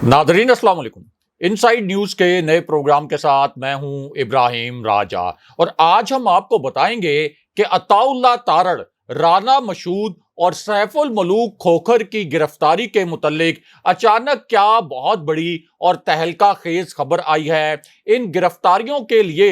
Nadreen अस्सलाम वालेकुम। Inside news के नए प्रोग्राम के साथ मैं हूं इब्राहिम राजा और आज हम आपको बताएंगे कि अताउल्ला तारड़, राना मशहूद और सैफुल मलूक खोखर की गिरफ्तारी के मुतल्लिक अचानक क्या बहुत बड़ी और तहलका खेज खबर आई है। इन गिरफ्तारियों के लिए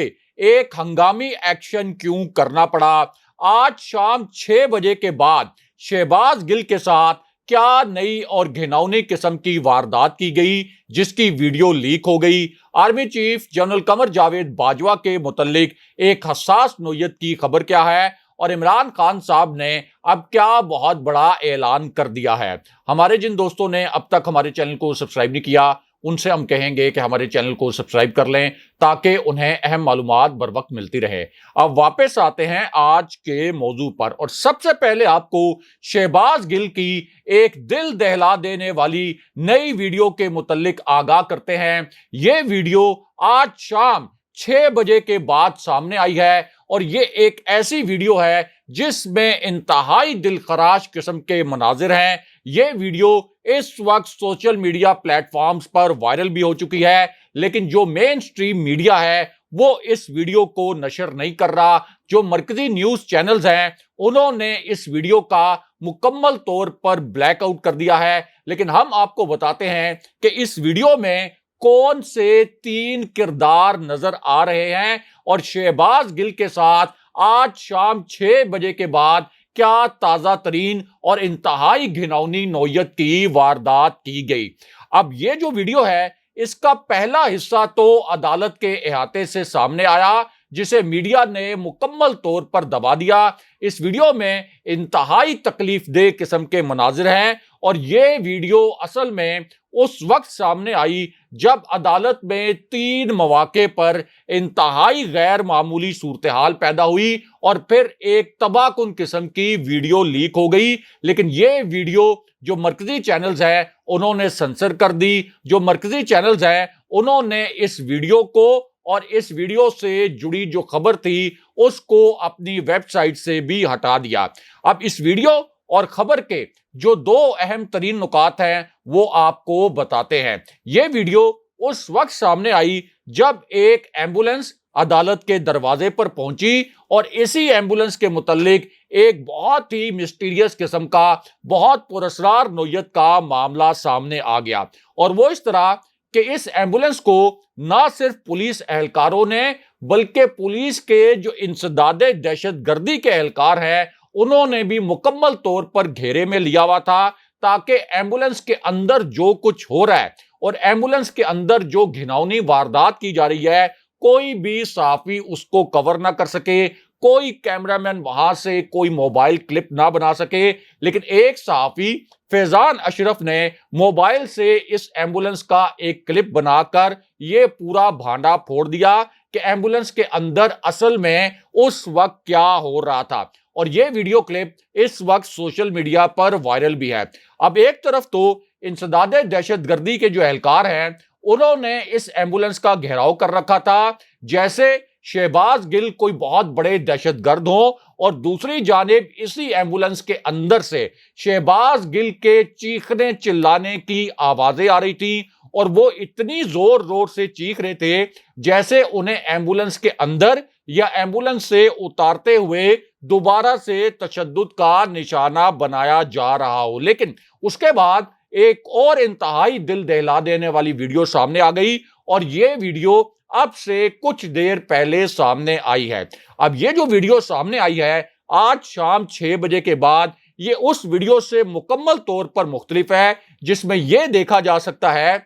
एक हंगामी एक्शन क्यों करना पड़ा, आज शाम 6 बजे के बाद शहबाज गिल के साथ क्या नई और घिनौनी किस्म की वारदात की गई जिसकी वीडियो लीक हो गई। Army chief general Qamar Javed Bajwa के मुतल्लिक एक हसास नोयत की खबर क्या है और इमरान खान साहब ने अब क्या बहुत बड़ा ऐलान कर दिया है। हमारे जिन दोस्तों ने अब तक हमारे चैनल को सब्सक्राइब नहीं किया उनसे हम कहेंगे कि हमारे चैनल को सब्सक्राइब कर लें ताकि उन्हें अहम मालूमात बर वक्त मिलती रहे। अब वापस आते हैं आज के मौजू पर और सबसे पहले आपको शहबाज गिल की एक दिल दहला देने वाली नई वीडियो के मुतल्लिक आगाह करते हैं। यह वीडियो आज शाम 6 बजे के बाद सामने आई है और ये एक ऐसी वीडियो है जिसमें इंतहाई दिलखराश किस्म के मनाजिर हैं। ये वीडियो इस वक्त सोशल मीडिया प्लेटफॉर्म्स पर वायरल भी हो चुकी है, लेकिन जो मेन स्ट्रीम मीडिया है वो इस वीडियो को नशर नहीं कर रहा। जो मरकजी न्यूज चैनल्स हैं उन्होंने इस वीडियो का मुकम्मल तौर पर ब्लैकआउट कर दिया है। लेकिन हम आपको बताते हैं कि इस वीडियो में कौन से 3 किरदार नजर आ रहे हैं और शहबाज गिल के साथ आज शाम 6 बजे के बाद क्या ताजा तरीन और इंतहाई घिनौनी नौयत की वारदात की गई। अब ये जो वीडियो है इसका पहला हिस्सा तो अदालत के अहाते से सामने आया जिसे मीडिया ने मुकम्मल तौर पर दबा दिया। इस वीडियो में इंतहाई तकलीफ दे किस्म के मनाजिर हैं और ये वीडियो असल में उस वक्त सामने आई जब अदालत में 3 मौके पर इंतहाई गैर मामूली सूरत हाल पैदा हुई और फिर एक तबाहकुन किस्म की वीडियो लीक हो गई। लेकिन ये वीडियो जो मरकजी चैनल्स हैं उन्होंने सेंसर कर दी। जो मरकजी चैनल्स हैं उन्होंने इस वीडियो को और इस वीडियो से जुड़ी जो खबर थी उसको अपनी वेबसाइट से भी हटा दिया। अब इस वीडियो और खबर के जो 2 अहम तरीन नुकात हैं वो आपको बताते हैं। यह वीडियो उस वक्त सामने आई जब एक एम्बुलेंस अदालत के दरवाजे पर पहुंची और इसी एम्बुलेंस के मुतल्लिक एक बहुत ही मिस्टीरियस किस्म का, बहुत पुरअसरार नोयत का मामला सामने आ गया। और वो इस तरह कि इस एम्बुलेंस को ना सिर्फ पुलिस एहलकारों ने बल्कि पुलिस के जो इंसदादे दहशतगर्दी के एहलकार हैं उन्होंने भी मुकम्मल तौर पर घेरे में लिया हुआ था ताकि एम्बुलेंस के अंदर जो कुछ हो रहा है और एम्बुलेंस के अंदर जो घिनौनी वारदात की जा रही है कोई भी सहाफी उसको कवर ना कर सके, कोई कैमरामैन वहां से कोई मोबाइल क्लिप ना बना सके। लेकिन एक सहाफी फैजान अशरफ ने मोबाइल से इस एम्बुलेंस का एक क्लिप बनाकर यह पूरा भांडा फोड़ दिया कि एम्बुलेंस के अंदर असल में उस वक्त क्या हो रहा था। और यह वीडियो क्लिप इस वक्त सोशल मीडिया पर वायरल भी है। अब एक तरफ तो इंसदादे दहशतगर्दी के जो एहलकार हैं उन्होंने इस एम्बुलेंस का घेराव कर रखा था जैसे शहबाज गिल कोई बहुत बड़े दहशतगर्द हो, और दूसरी जानिब इसी एम्बुलेंस के अंदर से शहबाज गिल के चीखने चिल्लाने की आवाजें आ रही थी और वो इतनी जोर जोर से चीख रहे थे जैसे उन्हें एम्बुलेंस के अंदर या एम्बुलेंस से उतारते हुए दोबारा से तशद्दुद का निशाना बनाया जा रहा हो। लेकिन उसके बाद एक और इंतहाई दिल दहला देने वाली वीडियो सामने आ गई और यह वीडियो अब से कुछ देर पहले सामने आई है। अब यह जो वीडियो सामने आई है आज शाम 6 बजे के बाद, ये उस वीडियो से मुकम्मल तौर पर मुख्तलिफ है जिसमें यह देखा जा सकता है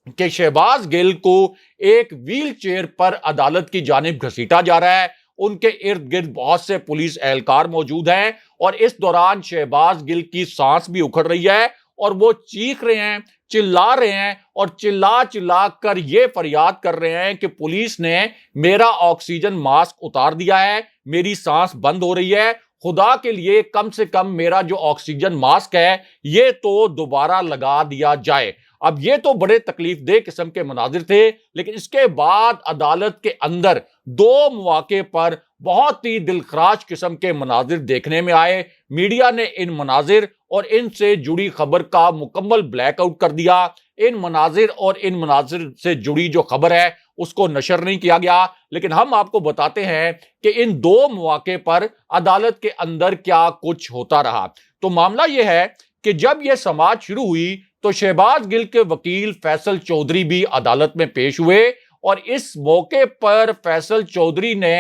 कि शहबाज गिल को एक व्हील चेयर पर अदालत की जानिब घसीटा जा रहा है। उनके इर्द गिर्द बहुत से पुलिस एहलकार मौजूद हैं और इस दौरान शहबाज गिल की सांस भी उखड़ रही है और वो चीख रहे हैं, चिल्ला रहे हैं और चिल्ला चिल्ला कर ये फरियाद कर रहे हैं कि पुलिस ने मेरा ऑक्सीजन मास्क उतार दिया है, मेरी सांस बंद हो रही है, खुदा के लिए कम से कम मेरा जो ऑक्सीजन मास्क है ये तो दोबारा लगा दिया जाए। अब ये तो बड़े तकलीफ दे किस्म के मनाजिर थे, लेकिन इसके बाद अदालत के अंदर 2 मौके पर बहुत ही दिलखराश किस्म के मनाजिर देखने में आए। मीडिया ने इन मनाजिर और इनसे जुड़ी खबर का मुकम्मल ब्लैकआउट कर दिया। इन मनाजिर और इन मनाजिर से जुड़ी जो खबर है उसको नशर नहीं किया गया। लेकिन हम आपको बताते हैं कि इन दो मौके पर अदालत के अंदर क्या कुछ होता रहा। तो मामला यह है कि जब यह समाअत शुरू हुई तो शहबाज गिल के वकील फैसल चौधरी भी अदालत में पेश हुए और इस मौके पर फैसल चौधरी ने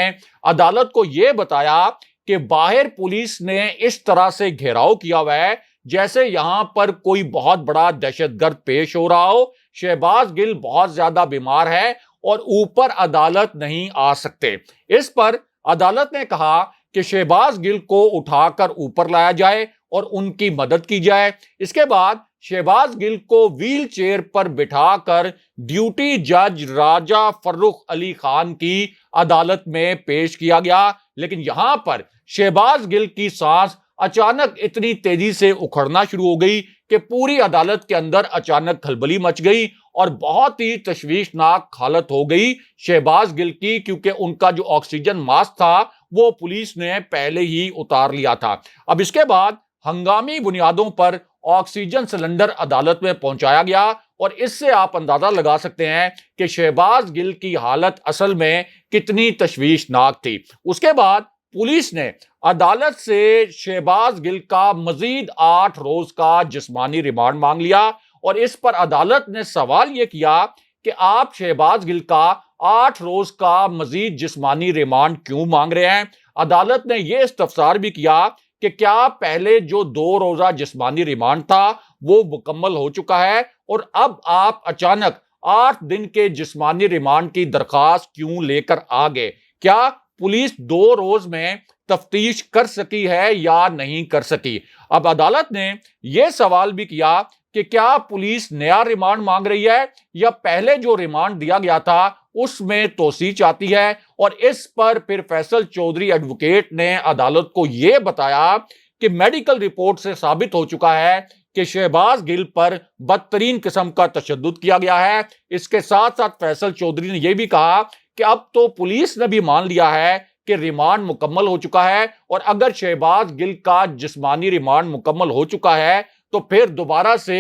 अदालत को यह बताया कि बाहर पुलिस ने इस तरह से घेराव किया हुआ है जैसे यहां पर कोई बहुत बड़ा दहशतगर्द पेश हो रहा हो। शहबाज गिल बहुत ज्यादा बीमार है और ऊपर अदालत नहीं आ सकते। इस पर अदालत ने कहा कि शहबाज गिल को उठाकर ऊपर लाया जाए और उनकी मदद की जाए। इसके बाद शहबाज गिल को व्हील चेयर पर बिठाकर ड्यूटी जज राजा फर्रुख अली खान की अदालत में पेश किया गया। लेकिन यहां पर शहबाज गिल की सांस अचानक इतनी तेजी से उखड़ना शुरू हो गई कि पूरी अदालत के अंदर अचानक खलबली मच गई और बहुत ही तशवीशनाक हालत हो गई शहबाज गिल की, क्योंकि उनका जो ऑक्सीजन मास्क था वो पुलिस ने पहले ही उतार लिया था। अब इसके बाद हंगामी बुनियादों पर ऑक्सीजन सिलेंडर अदालत में पहुंचाया गया और इससे आप अंदाजा लगा सकते हैं कि शहबाज गिल की हालत असल में कितनी तशवीशनाक थी। उसके बाद पुलिस ने अदालत से शहबाज गिल का मजीद 8 रोज का जिस्मानी रिमांड मांग लिया और इस पर अदालत ने सवाल यह किया कि आप शहबाज गिल का 8 रोज का मजीद जिस्मानी रिमांड क्यों मांग रहे हैं। अदालत ने यह इस्तफसार भी किया कि क्या पहले जो 2 रोजा जिस्मानी रिमांड था वो मुकम्मल हो चुका है और अब आप अचानक 8 दिन के जिस्मानी रिमांड की दरखास्त क्यों लेकर आ गए। क्या पुलिस 2 रोज में तफ्तीश कर सकी है या नहीं कर सकी। अब अदालत ने यह सवाल भी किया कि क्या पुलिस नया रिमांड मांग रही है या पहले जो रिमांड दिया गया था उसमें तोसी चाहती है। और इस पर फिर फैसल चौधरी एडवोकेट ने अदालत को यह बताया कि मेडिकल रिपोर्ट से साबित हो चुका है कि शहबाज गिल पर बदतरीन किस्म का तशद्दुद किया गया है। इसके साथ साथ फैसल चौधरी ने यह भी कहा कि अब तो पुलिस ने भी मान लिया है कि रिमांड मुकम्मल हो चुका है और अगर शहबाज गिल का जिस्मानी रिमांड मुकम्मल हो चुका है तो फिर दोबारा से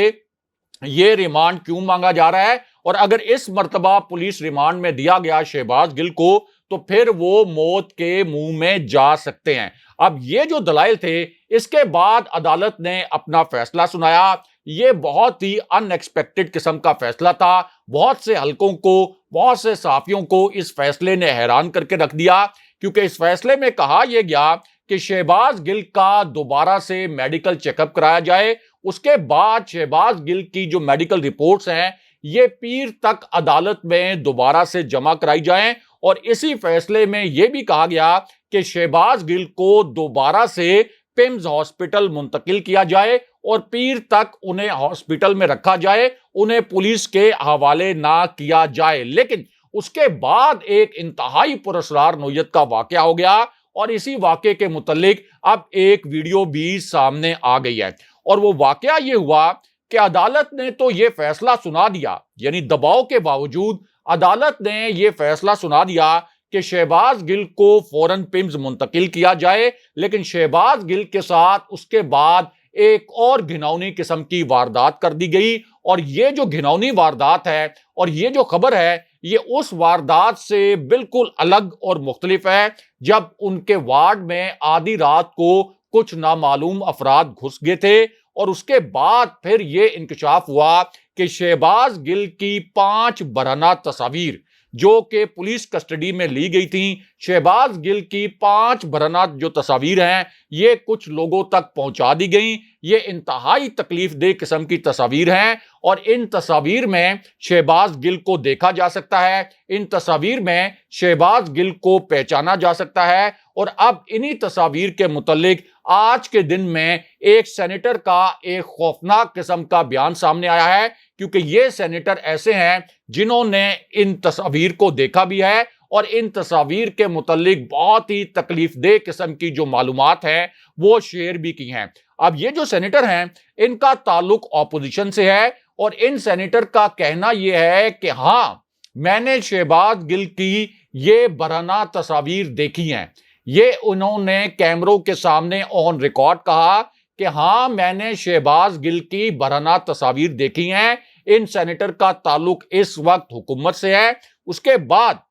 यह रिमांड क्यों मांगा जा रहा है। और अगर इस मर्तबा पुलिस रिमांड में दिया गया शहबाज गिल को तो फिर वो मौत के मुंह में जा सकते हैं। अब ये जो दलाइल थे इसके बाद अदालत ने अपना फैसला सुनाया। ये बहुत ही अनएक्सपेक्टेड किस्म का फैसला था। बहुत से हलकों को, बहुत से सहाफियों को इस फैसले ने हैरान करके रख दिया, क्योंकि इस फैसले में कहा यह गया कि शहबाज गिल का दोबारा से मेडिकल चेकअप कराया जाए। उसके बाद शहबाज गिल की जो मेडिकल रिपोर्ट्स हैं ये पीर तक अदालत में दोबारा से जमा कराई जाएं। और इसी फैसले में यह भी कहा गया कि शहबाज गिल को दोबारा से पिम्स हॉस्पिटल मुंतकिल किया जाए और पीर तक उन्हें हॉस्पिटल में रखा जाए, उन्हें पुलिस के हवाले ना किया जाए। लेकिन उसके बाद एक इंतहाई पुरस्कार नौयत का वाकया हो गया और इसी वाकये के मुतल्लिक अब एक वीडियो भी सामने आ गई है। और वो वाकया ये हुआ कि अदालत ने तो ये फैसला सुना दिया, यानी दबाव के बावजूद अदालत ने ये फैसला सुना दिया कि शहबाज गिल को फौरन पिम्स मुंतकिल किया जाए। लेकिन शहबाज गिल के साथ उसके बाद एक और घिनौनी किस्म की वारदात कर दी गई और ये जो घिनौनी वारदात है और ये जो खबर है ये उस वारदात से बिल्कुल अलग और मुख्तलिफ है जब उनके वार्ड में आधी रात को कुछ नामालूम अफराद घुस गए थे और उसके बाद फिर ये इंकशाफ हुआ कि शहबाज गिल की 5 बरहना तस्वीर जो कि पुलिस कस्टडी में ली गई थी, शहबाज गिल की 5 बरहना जो तस्वीर हैं ये कुछ लोगों तक पहुंचा दी गई। ये इंतहाई तकलीफ दे किस्म की तस्वीर हैं और इन तस्वीर में शहबाज गिल को देखा जा सकता है, इन तस्वीर में शहबाज गिल को पहचाना जा सकता है। और अब इन्हीं तस्वीर के मुतल्लिक आज के दिन में एक सेनेटर का एक खौफनाक किस्म का बयान सामने आया है, क्योंकि ये सेनेटर ऐसे हैं जिन्होंने इन तस्वीर को देखा भी है और इन तस्वीर के मुतल्लिक बहुत ही तकलीफदेह किस्म की जो मालूमात है वो शेयर भी की हैं। अब ये जो सेनेटर हैं इनका ताल्लुक ऑपोजिशन से है और इन सेनेटर का कहना यह है कि हाँ, मैंने शहबाज गिल की ये बरहना तस्वीर देखी हैं, ये उन्होंने कैमरों के सामने ऑन रिकॉर्ड कहा कि हाँ, मैंने शहबाज गिल की बरहना तस्वीर देखी हैं, इन सेनेटर का ताल्लुक इस वक्त हुकूमत से है। उसके बाद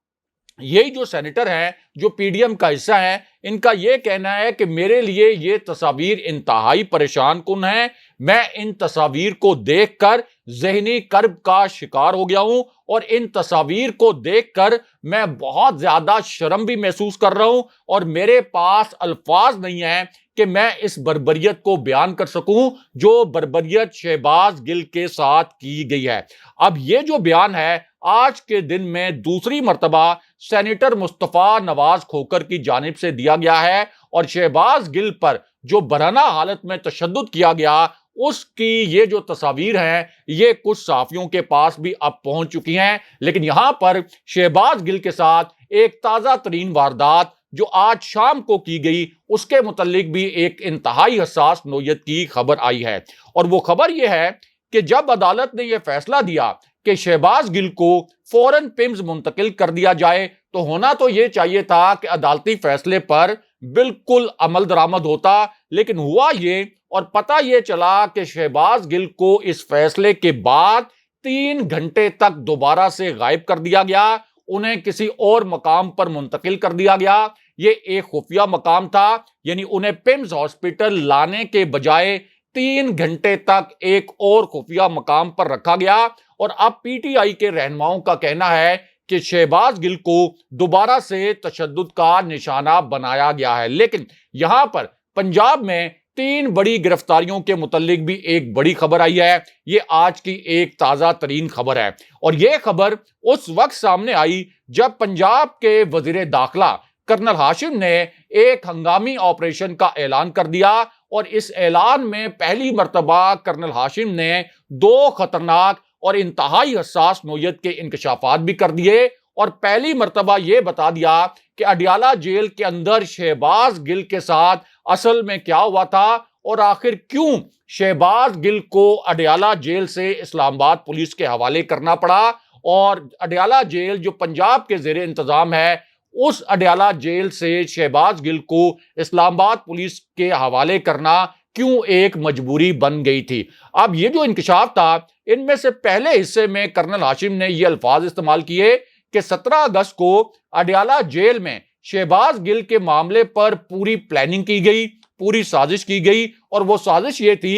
यही जो सेनेटर हैं, जो पीडीएम का हिस्सा है, इनका यह कहना है कि मेरे लिए ये तस्वीर इंतहाई परेशान कुन है। मैं इन तस्वीर को देखकर जहनी कर्ब का शिकार हो गया हूं और इन तस्वीर को देखकर मैं बहुत ज्यादा शर्म भी महसूस कर रहा हूं और मेरे पास अल्फाज नहीं है कि मैं इस बर्बरियत को बयान कर सकूं जो बर्बरियत शहबाज गिल के साथ की गई है। अब ये जो बयान है, आज के दिन में दूसरी मर्तबा सेनेटर मुस्तफा नवाज खोखर की जानिब से दिया गया है और शहबाज गिल पर जो बरहना हालत में तशद्दुद किया गया, उसकी ये जो तस्वीर हैं, ये कुछ सहाफियों के पास भी अब पहुंच चुकी हैं। लेकिन यहां पर शहबाज गिल के साथ एक ताजा तरीन वारदात जो आज शाम को की गई, उसके मुतालिक भी एक इंतहाई हसास नोयत की खबर आई है। और वो खबर यह है कि जब अदालत ने यह फैसला दिया कि शहबाज गिल को फौरन पिम्स मुंतकिल कर दिया जाए, तो होना तो यह चाहिए था कि अदालती फैसले पर बिल्कुल अमल दरामद होता, लेकिन हुआ ये और पता यह चला कि शहबाज गिल को इस फैसले के बाद 3 घंटे तक दोबारा से गायब कर दिया गया, उन्हें किसी और मकाम पर मुंतकिल कर दिया गया। ये एक खुफिया मकाम था, यानी उन्हें पिम्स हॉस्पिटल लाने के बजाय 3 घंटे तक एक और खुफिया मकाम पर रखा गया। और अब पीटीआई के रहनुमाओं का कहना है कि शहबाज गिल को दोबारा से तशद्दुद का निशाना बनाया गया है। लेकिन यहां पर पंजाब में 3 बड़ी गिरफ्तारियों के मुतालिक भी एक बड़ी खबर आई है। ये आज की एक ताजा तरीन खबर है और यह खबर उस वक्त सामने आई जब पंजाब के वजीर दाखिला कर्नल हाशिम ने एक हंगामी ऑपरेशन का ऐलान कर दिया और इस ऐलान में पहली मर्तबा कर्नल हाशिम ने 2 खतरनाक और इंतहाई हसास नोयत के इंकशाफात भी कर दिए और पहली मर्तबा यह बता दिया कि अडियाला जेल के अंदर शहबाज गिल के साथ असल में क्या हुआ था और आखिर क्यों शहबाज गिल को अडियाला जेल से इस्लामाबाद पुलिस के हवाले करना पड़ा और अडियाला जेल जो पंजाब के जेर इंतजाम है, उस अडियाला जेल से शहबाज गिल को इस्लामाबाद पुलिस के हवाले करना क्यों एक मजबूरी बन गई थी। अब ये जो इंकशाफ था, इनमें से पहले हिस्से में कर्नल हाशिम ने ये अल्फाज इस्तेमाल किए कि 17 अगस्त को अडियाला जेल में शहबाज गिल के मामले पर पूरी प्लानिंग की गई, पूरी साजिश की गई और वो साजिश ये थी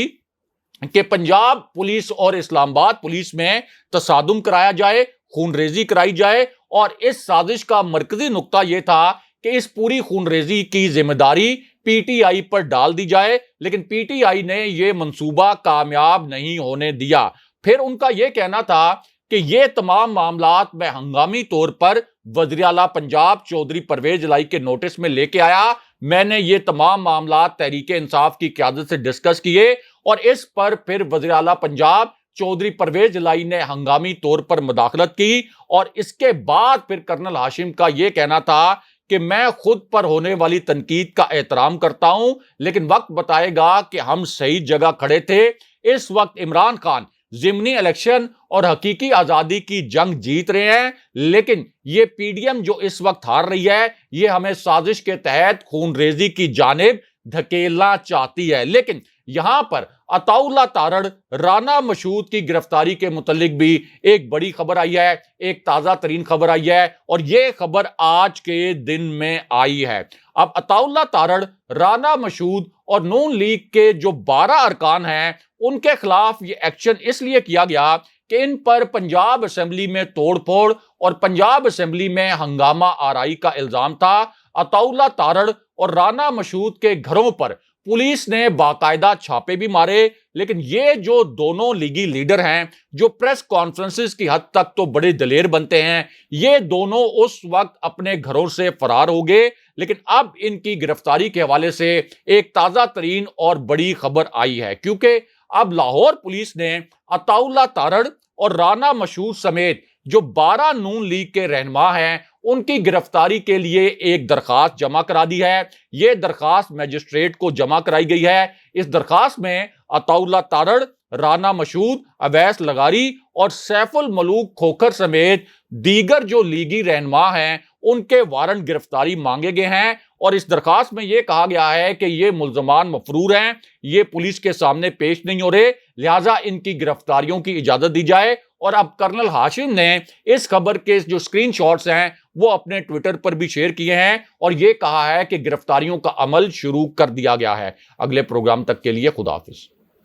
कि पंजाब पुलिस और इस्लामाबाद पुलिस में तसादुम कराया जाए, खूनरेजी कराई जाए और इस साजिश का मरकजी नुक्ता यह था कि इस पूरी खूनरेजी की जिम्मेदारी पीटीआई पर डाल दी जाए। लेकिन पीटीआई ने यह मंसूबा कामयाब नहीं होने दिया। फिर उनका यह कहना था कि ये तमाम मामलात मैं हंगामी तौर पर वज़ीर आला पंजाब चौधरी परवेज इलाही के नोटिस में लेके आया। मैंने ये तमाम मामलात तहरीके इंसाफ की क़यादत से डिस्कस किए और इस पर फिर वज़ीर आला पंजाब चौधरी परवेज इलाही ने हंगामी तौर पर मुदाखलत की और इसके बाद फिर कर्नल हाशिम का यह कहना था कि मैं खुद पर होने वाली तनकीद का एहतराम करता हूं, लेकिन वक्त बताएगा कि हम सही जगह खड़े थे। इस वक्त इमरान खान ज़िमनी इलेक्शन और हकीकी आजादी की जंग जीत रहे हैं, लेकिन ये पीडीएम जो इस वक्त हार रही है, ये हमें साजिश के तहत खूनरेजी की जानिब धकेलना चाहती है। लेकिन यहां पर अताउल्ला तारड़, राना मशहूद की गिरफ्तारी के मुतालिक भी एक बड़ी खबर आई है, एक ताजा तरीन खबर आई है और यह खबर आज के दिन में आई है। अब अताउल्ला तारड़, राना मशहूद और नून लीग के जो 12 अरकान हैं, उनके खिलाफ ये एक्शन इसलिए किया गया कि इन पर पंजाब असेंबली में तोड़फोड़ और पंजाब असेंबली में हंगामा आराई का इल्जाम था। अताउल्ला तारड़ और राना मशहूद के घरों पर पुलिस ने बाकायदा छापे भी मारे, लेकिन ये जो दोनों लीगी लीडर हैं, जो प्रेस कॉन्फ्रेंसेस की हद तक तो बड़े दलेर बनते हैं, ये दोनों उस वक्त अपने घरों से फरार हो गए। लेकिन अब इनकी गिरफ्तारी के हवाले से एक ताजा तरीन और बड़ी खबर आई है, क्योंकि अब लाहौर पुलिस ने अताउल्ला तारड़ और राना मशहूद समेत जो 12 नून लीग के रहनुमा हैं, उनकी गिरफ्तारी के लिए एक दरखास्त जमा करा दी है। यह दरखास्त मजिस्ट्रेट को जमा कराई गई है। इस दरखास्त में अताउल्ला तारड़, राना मसूद, अवैस लगारी और सैफुल मलूक खोखर समेत दीगर जो लीगी रहनुमा हैं उनके वारंट गिरफ्तारी मांगे गए हैं। और इस दरखास्त में यह कहा गया है कि ये मुल्जमान मफरूर हैं, ये पुलिस के सामने पेश नहीं हो रहे, लिहाजा इनकी गिरफ्तारियों की इजाजत दी जाए। और अब कर्नल हाशिम ने इस खबर के जो स्क्रीनशॉट्स हैं वो अपने ट्विटर पर भी शेयर किए हैं और यह कहा है कि गिरफ्तारियों का अमल शुरू कर दिया गया है। अगले प्रोग्राम तक के लिए खुदा हाफिज।